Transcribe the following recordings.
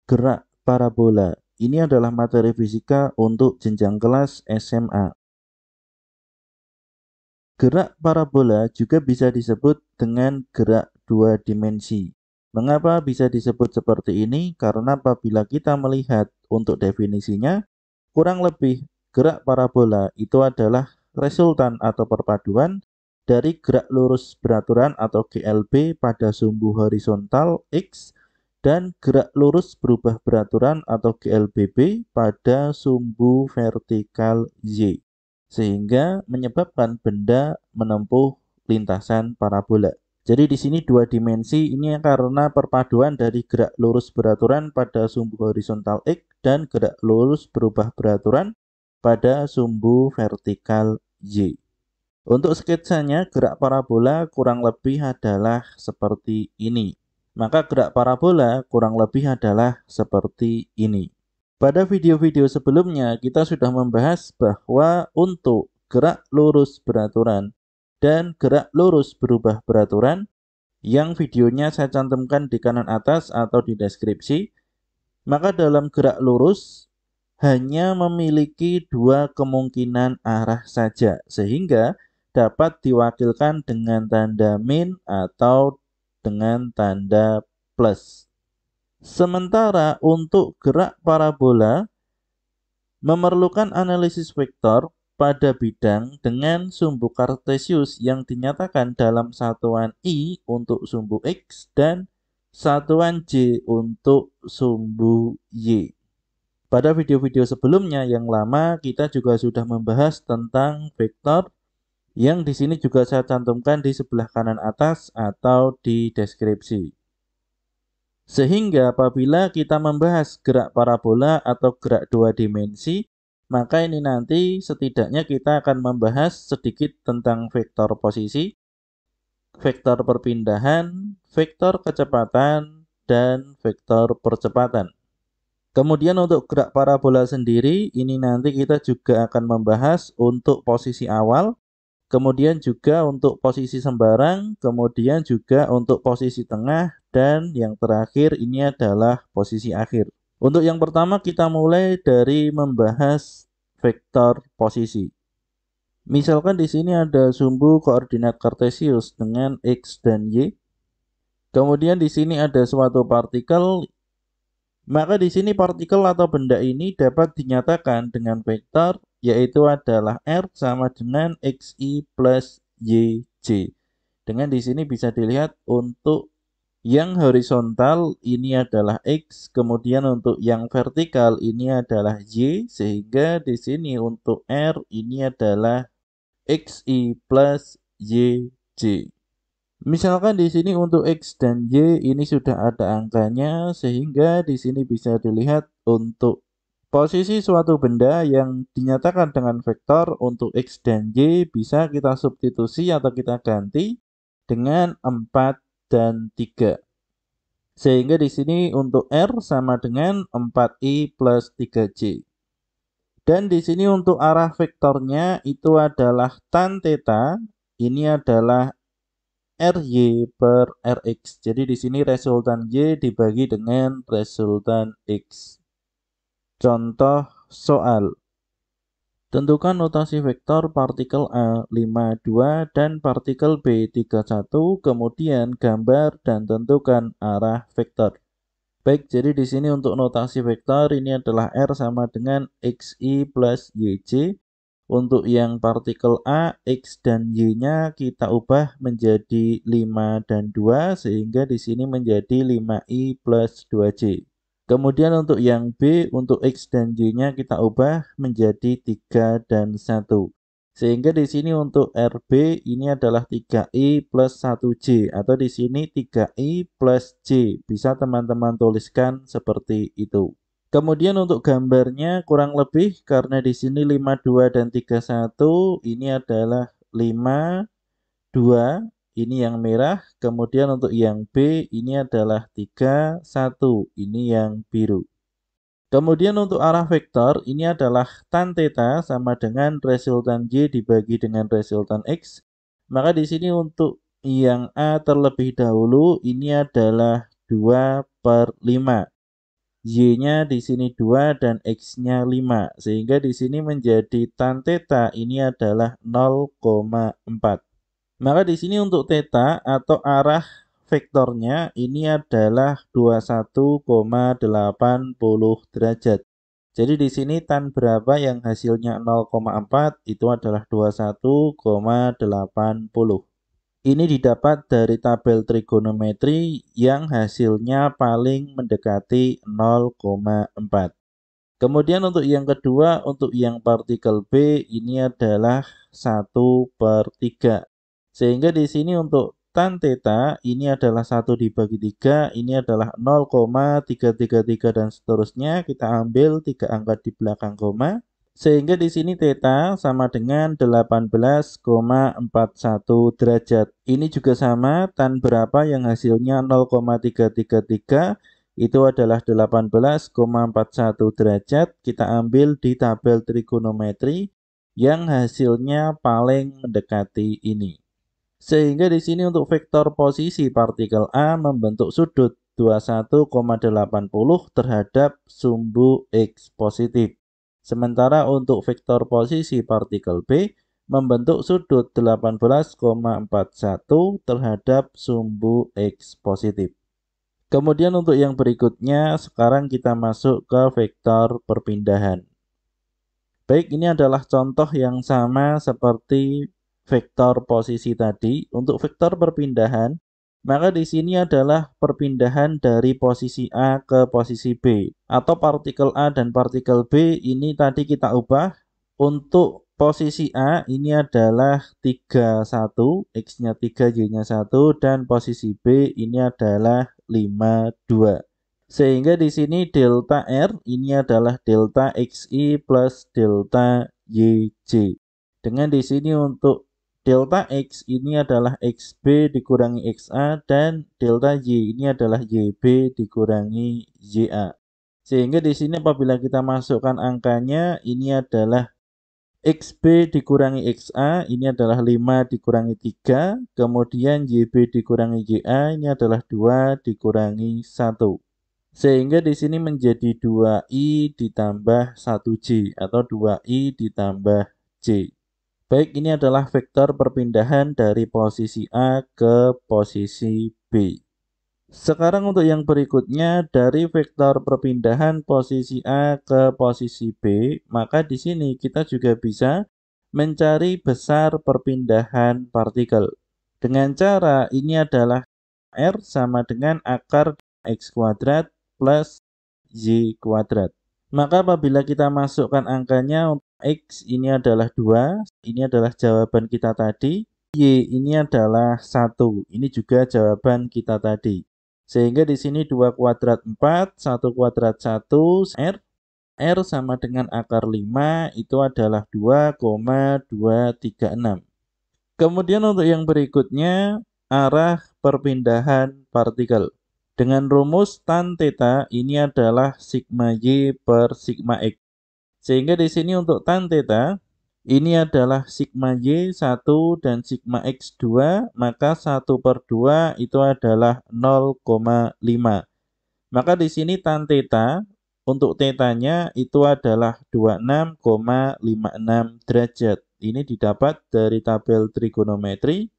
Gerak parabola. Ini adalah materi fisika untuk jenjang kelas SMA. Gerak parabola juga bisa disebut dengan gerak dua dimensi. Mengapa bisa disebut seperti ini? Karena apabila kita melihat untuk definisinya, kurang lebih gerak parabola itu adalah resultan atau perpaduan dari gerak lurus beraturan atau GLB pada sumbu horizontal X dan gerak lurus berubah beraturan atau GLBB pada sumbu vertikal Y, sehingga menyebabkan benda menempuh lintasan parabola. Jadi di sini dua dimensi ini karena perpaduan dari gerak lurus beraturan pada sumbu horizontal X dan gerak lurus berubah beraturan pada sumbu vertikal Y. Untuk sketsanya, gerak parabola kurang lebih adalah seperti ini. Maka gerak parabola kurang lebih adalah seperti ini. Pada video-video sebelumnya, kita sudah membahas bahwa untuk gerak lurus beraturan dan gerak lurus berubah beraturan, yang videonya saya cantumkan di kanan atas atau di deskripsi, maka dalam gerak lurus hanya memiliki dua kemungkinan arah saja, sehingga dapat diwakilkan dengan tanda min atau dengan tanda plus. Sementara untuk gerak parabola memerlukan analisis vektor pada bidang dengan sumbu kartesius yang dinyatakan dalam satuan I untuk sumbu X dan satuan J untuk sumbu Y. Pada video-video sebelumnya yang lama kita juga sudah membahas tentang vektor yang di sini juga saya cantumkan di sebelah kanan atas atau di deskripsi. Sehingga apabila kita membahas gerak parabola atau gerak dua dimensi, maka ini nanti setidaknya kita akan membahas sedikit tentang vektor posisi, vektor perpindahan, vektor kecepatan, dan vektor percepatan. Kemudian untuk gerak parabola sendiri, ini nanti kita juga akan membahas untuk posisi awal, kemudian juga untuk posisi sembarang, kemudian juga untuk posisi tengah, dan yang terakhir ini adalah posisi akhir. Untuk yang pertama kita mulai dari membahas vektor posisi. Misalkan di sini ada sumbu koordinat kartesius dengan X dan Y. Kemudian di sini ada suatu partikel. Maka di sini partikel atau benda ini dapat dinyatakan dengan vektor, yaitu adalah R sama dengan XI plus YJ. Dengan di sini bisa dilihat untuk yang horizontal ini adalah X, kemudian untuk yang vertikal ini adalah Y, sehingga di sini untuk R ini adalah XI plus YJ. Misalkan di sini untuk X dan Y ini sudah ada angkanya, sehingga di sini bisa dilihat untuk posisi suatu benda yang dinyatakan dengan vektor untuk X dan Y bisa kita substitusi atau kita ganti dengan 4 dan 3. Sehingga di sini untuk R sama dengan 4I plus 3J. Dan di sini untuk arah vektornya itu adalah tan theta, ini adalah RY per RX. Jadi di sini resultan Y dibagi dengan resultan X. Contoh soal. Tentukan notasi vektor partikel A 52 dan partikel B 31, kemudian gambar dan tentukan arah vektor. Baik, jadi di sini untuk notasi vektor ini adalah R sama dengan XI plus YJ. Untuk yang partikel A, X dan Y-nya kita ubah menjadi 5 dan 2, sehingga di sini menjadi 5I plus 2J. Kemudian untuk yang B, untuk X dan Y-nya kita ubah menjadi 3 dan 1. Sehingga di sini untuk RB ini adalah 3I plus 1J, atau di sini 3I plus J. Bisa teman-teman tuliskan seperti itu. Kemudian untuk gambarnya kurang lebih karena di sini 52 dan 31 ini adalah 5, 2, ini yang merah. Kemudian untuk yang B ini adalah 3, 1, ini yang biru. Kemudian untuk arah vektor ini adalah tan theta sama dengan resultan Y dibagi dengan resultan X. Maka di sini untuk yang A terlebih dahulu ini adalah 2/5. Y-nya di sini 2 dan X-nya 5. Sehingga di sini menjadi tan theta ini adalah 0,4. Maka di sini untuk theta atau arah vektornya ini adalah 21,80 derajat. Jadi di sini tan berapa yang hasilnya 0,4 itu adalah 21,80. Ini didapat dari tabel trigonometri yang hasilnya paling mendekati 0,4. Kemudian untuk yang kedua, untuk yang partikel B ini adalah 1/3. Sehingga di sini untuk tan theta ini adalah 1 dibagi 3, ini adalah 0,333 dan seterusnya. Kita ambil 3 angka di belakang koma. Sehingga di sini theta sama dengan 18,41 derajat. Ini juga sama, tan berapa yang hasilnya 0,333 itu adalah 18,41 derajat. Kita ambil di tabel trigonometri yang hasilnya paling mendekati ini. Sehingga di sini untuk vektor posisi partikel A membentuk sudut 21,80 terhadap sumbu X positif. Sementara untuk vektor posisi partikel B membentuk sudut 18,41 terhadap sumbu X positif. Kemudian untuk yang berikutnya, sekarang kita masuk ke vektor perpindahan. Baik, ini adalah contoh yang sama seperti vektor posisi tadi. Untuk vektor perpindahan, maka di sini adalah perpindahan dari posisi A ke posisi B. Atau partikel A dan partikel B ini tadi kita ubah. Untuk posisi A ini adalah 31, X-nya 3, Y-nya 1, dan posisi B ini adalah 52. Sehingga di sini delta R ini adalah delta XI plus delta YJ. Dengan di sini untuk delta X ini adalah XB dikurangi XA dan delta Y ini adalah YB dikurangi YA. Sehingga di sini apabila kita masukkan angkanya ini adalah XB dikurangi XA ini adalah 5 dikurangi 3. Kemudian YB dikurangi YA ini adalah 2 dikurangi 1. Sehingga di sini menjadi 2i ditambah 1j atau 2i ditambah j. Baik, ini adalah vektor perpindahan dari posisi A ke posisi B. Sekarang untuk yang berikutnya, dari vektor perpindahan posisi A ke posisi B, maka di sini kita juga bisa mencari besar perpindahan partikel. Dengan cara ini adalah R sama dengan akar X kuadrat plus Y kuadrat. Maka apabila kita masukkan angkanya, untuk X ini adalah 2, ini adalah jawaban kita tadi. Y ini adalah 1, ini juga jawaban kita tadi. Sehingga di sini 2 kuadrat 4, 1 kuadrat 1, R. R sama dengan akar 5, itu adalah 2,236. Kemudian untuk yang berikutnya, arah perpindahan partikel. Dengan rumus tan theta ini adalah sigma Y per sigma X. Sehingga di sini untuk tan theta ini adalah sigma Y 1 dan sigma X 2, maka 1/2 itu adalah 0,5. Maka di sini tan theta untuk tetanya itu adalah 26,56 derajat. Ini didapat dari tabel trigonometri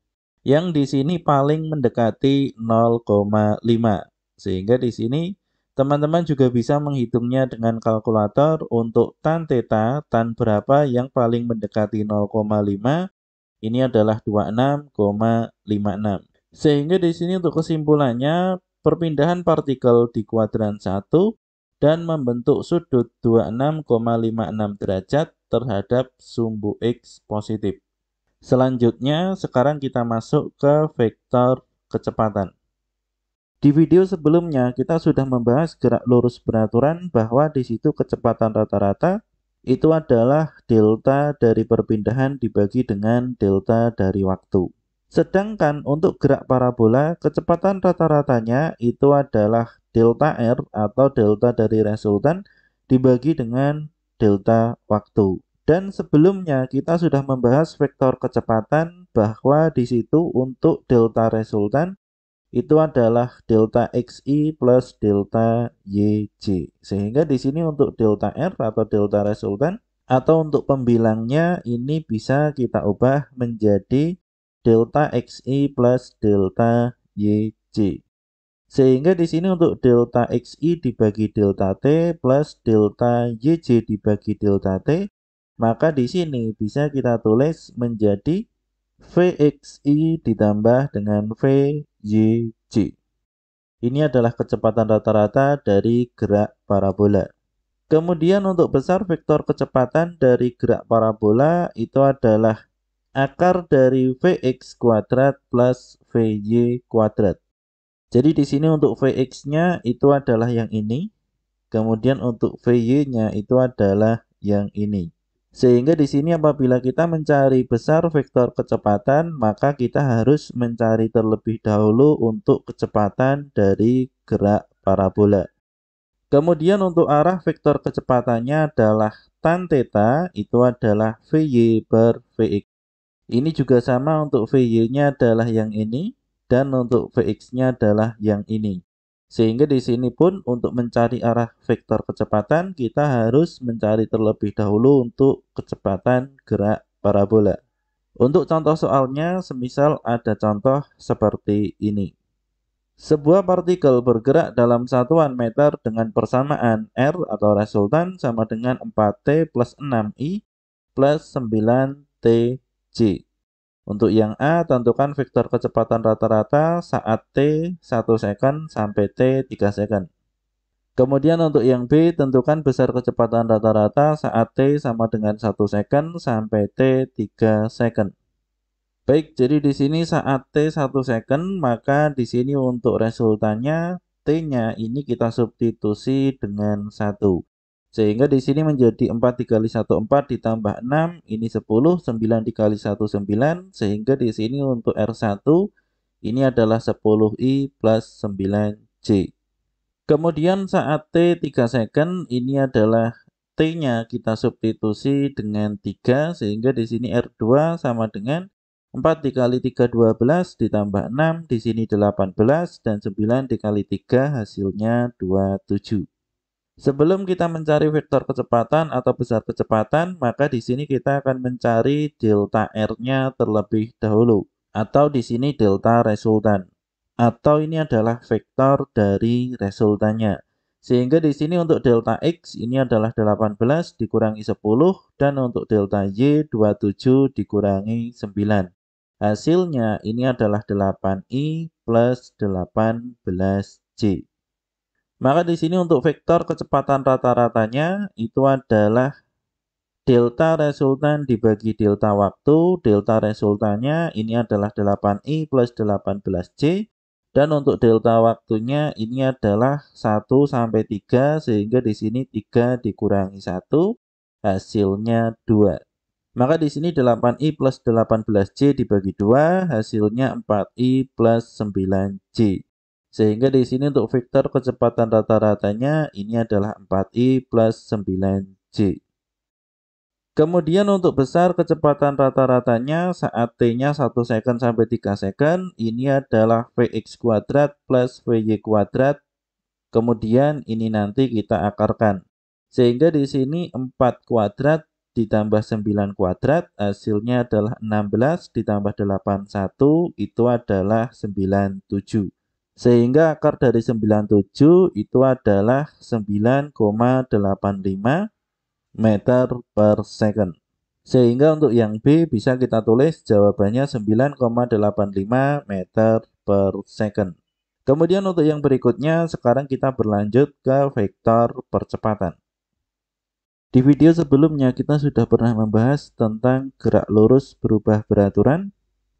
yang di sini paling mendekati 0,5. Sehingga di sini teman-teman juga bisa menghitungnya dengan kalkulator untuk tan theta, tan berapa yang paling mendekati 0,5. Ini adalah 26,56. Sehingga di sini untuk kesimpulannya, perpindahan partikel di kuadran 1 dan membentuk sudut 26,56 derajat terhadap sumbu X positif. Selanjutnya, sekarang kita masuk ke vektor kecepatan. Di video sebelumnya, kita sudah membahas gerak lurus beraturan bahwa di situ kecepatan rata-rata itu adalah delta dari perpindahan dibagi dengan delta dari waktu. Sedangkan untuk gerak parabola, kecepatan rata-ratanya itu adalah delta R atau delta dari resultan dibagi dengan delta waktu. Dan sebelumnya kita sudah membahas vektor kecepatan bahwa di situ untuk delta resultan itu adalah delta XI plus delta YJ. Sehingga di sini untuk delta R atau delta resultan atau untuk pembilangnya ini bisa kita ubah menjadi delta XI plus delta YJ. Sehingga di sini untuk delta XI dibagi delta T plus delta YJ dibagi delta T, maka di sini bisa kita tulis menjadi Vxi ditambah dengan Vyj. Ini adalah kecepatan rata-rata dari gerak parabola. Kemudian untuk besar vektor kecepatan dari gerak parabola itu adalah akar dari Vx kuadrat plus Vy kuadrat. Jadi di sini untuk Vx-nya itu adalah yang ini, kemudian untuk Vy-nya itu adalah yang ini. Sehingga di sini apabila kita mencari besar vektor kecepatan, maka kita harus mencari terlebih dahulu untuk kecepatan dari gerak parabola. Kemudian untuk arah vektor kecepatannya adalah tan theta, itu adalah Vy per Vx. Ini juga sama untuk Vy-nya adalah yang ini, dan untuk Vx-nya adalah yang ini. Sehingga di sini pun untuk mencari arah vektor kecepatan, kita harus mencari terlebih dahulu untuk kecepatan gerak parabola. Untuk contoh soalnya, semisal ada contoh seperti ini. Sebuah partikel bergerak dalam satuan meter dengan persamaan R atau resultan sama dengan 4T plus 6I plus 9TJ. Untuk yang A, tentukan vektor kecepatan rata-rata saat T 1 second sampai T 3 second. Kemudian untuk yang B, tentukan besar kecepatan rata-rata saat T sama dengan 1 second sampai T 3 second. Baik, jadi di sini saat T 1 second, maka di sini untuk resultannya T-nya ini kita substitusi dengan 1. Sehingga di sini menjadi 4 dikali 1 4 ditambah 6, ini 10, 9 dikali 1 9, sehingga di sini untuk R1 ini adalah 10I plus 9J. Kemudian saat T 3 second ini adalah T-nya kita substitusi dengan 3, sehingga di sini R2 sama dengan 4 dikali 3 12 ditambah 6, di sini 18, dan 9 dikali 3 hasilnya 27. Sebelum kita mencari vektor kecepatan atau besar kecepatan, maka di sini kita akan mencari delta R-nya terlebih dahulu, atau di sini delta resultan. Atau ini adalah vektor dari resultannya. Sehingga di sini untuk delta X ini adalah 18 dikurangi 10, dan untuk delta Y 27 dikurangi 9. Hasilnya ini adalah 8I plus 18J. Maka di sini untuk vektor kecepatan rata-ratanya itu adalah delta resultan dibagi delta waktu. Delta resultannya ini adalah 8I plus 18J. Dan untuk delta waktunya ini adalah 1 sampai 3, sehingga di sini 3 dikurangi 1, hasilnya 2. Maka di sini 8I plus 18J dibagi 2, hasilnya 4I plus 9J. Sehingga di sini untuk vektor kecepatan rata-ratanya ini adalah 4I plus 9J. Kemudian untuk besar kecepatan rata-ratanya saat T-nya 1 second sampai 3 second, ini adalah Vx kuadrat plus Vy kuadrat. Kemudian ini nanti kita akarkan. Sehingga di sini 4 kuadrat ditambah 9 kuadrat, hasilnya adalah 16 ditambah 81, itu adalah 97. Sehingga akar dari 97 itu adalah 9,85 meter per second. Sehingga untuk yang B bisa kita tulis jawabannya 9,85 meter per second. Kemudian untuk yang berikutnya, sekarang kita berlanjut ke vektor percepatan. Di video sebelumnya kita sudah pernah membahas tentang gerak lurus berubah beraturan,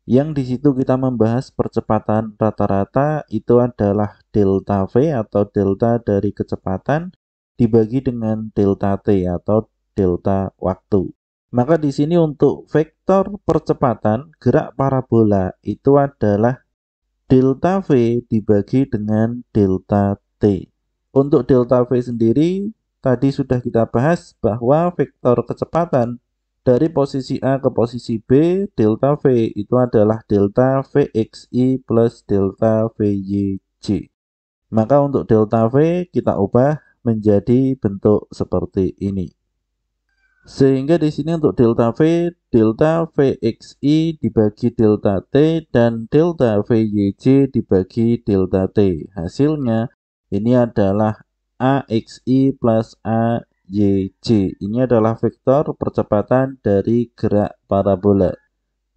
yang di situ kita membahas percepatan rata-rata itu adalah delta V atau delta dari kecepatan dibagi dengan delta T atau delta waktu. Maka di sini untuk vektor percepatan gerak parabola itu adalah delta V dibagi dengan delta T. Untuk delta V sendiri tadi sudah kita bahas bahwa vektor kecepatan Dari posisi A ke posisi B, delta V itu adalah delta VXI plus delta VYJ. Maka untuk delta V kita ubah menjadi bentuk seperti ini. Sehingga di sini untuk delta VXI dibagi delta T dan delta VYJ dibagi delta T. Hasilnya ini adalah AXI plus AYJ. Ini adalah vektor percepatan dari gerak parabola.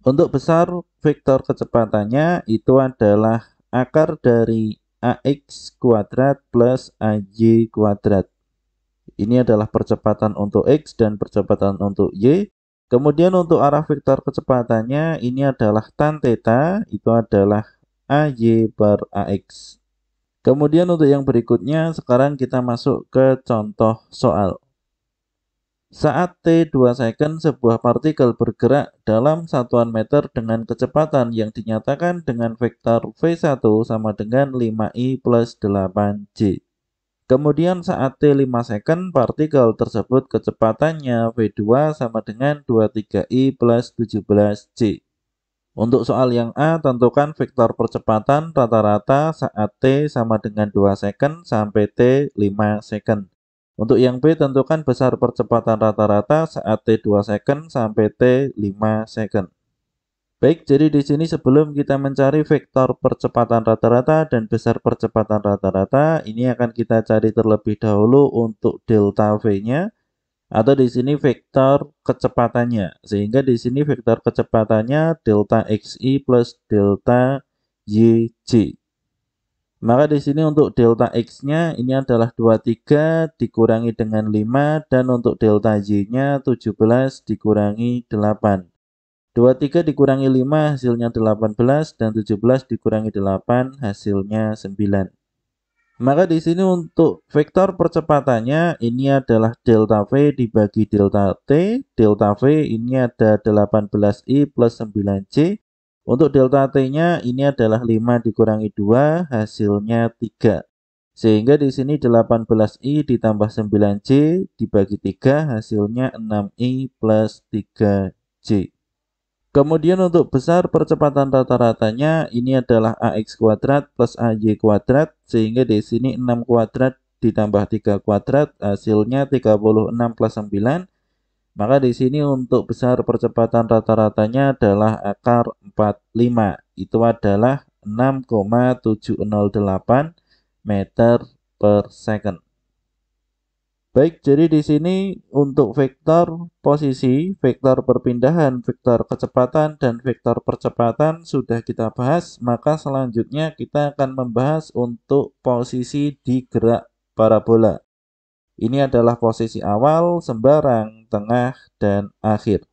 Untuk besar vektor kecepatannya itu adalah akar dari AX kuadrat plus AY kuadrat. Ini adalah percepatan untuk X dan percepatan untuk Y. Kemudian untuk arah vektor kecepatannya ini adalah tan theta, itu adalah AY per AX. Kemudian untuk yang berikutnya sekarang kita masuk ke contoh soal. Saat T 2 second sebuah partikel bergerak dalam satuan meter dengan kecepatan yang dinyatakan dengan vektor V1 sama dengan 5i plus 8j. Kemudian saat T 5 second, partikel tersebut kecepatannya V2 sama dengan 23i plus 17j. Untuk soal yang A, tentukan vektor percepatan rata-rata saat T sama dengan 2 second sampai T 5 second. Untuk yang B, tentukan besar percepatan rata-rata saat T 2 second sampai T 5 second. Baik, jadi di sini sebelum kita mencari vektor percepatan rata-rata dan besar percepatan rata-rata, ini akan kita cari terlebih dahulu untuk delta V-nya atau di sini vektor kecepatannya. Sehingga di sini vektor kecepatannya delta XI plus delta YJ. Maka di sini untuk delta X-nya ini adalah 23 dikurangi dengan 5 dan untuk delta Y-nya 17 dikurangi 8. 23 dikurangi 5 hasilnya 18 dan 17 dikurangi 8 hasilnya 9. Maka di sini untuk vektor percepatannya ini adalah delta V dibagi delta T. Delta V ini ada 18i plus 9j. Untuk delta T-nya ini adalah 5 dikurangi 2 hasilnya 3. Sehingga di sini 18i ditambah 9j dibagi 3 hasilnya 6i plus 3j. Kemudian untuk besar percepatan rata-ratanya ini adalah AX kuadrat plus AY kuadrat, sehingga di sini 6 kuadrat ditambah 3 kuadrat hasilnya 36 plus 9. Maka di sini untuk besar percepatan rata-ratanya adalah akar 45. Itu adalah 6,708 meter per second. Baik, jadi di sini untuk vektor posisi, vektor perpindahan, vektor kecepatan, dan vektor percepatan sudah kita bahas. Maka selanjutnya kita akan membahas untuk posisi di gerak parabola. Ini adalah posisi awal, sembarang, tengah, dan akhir.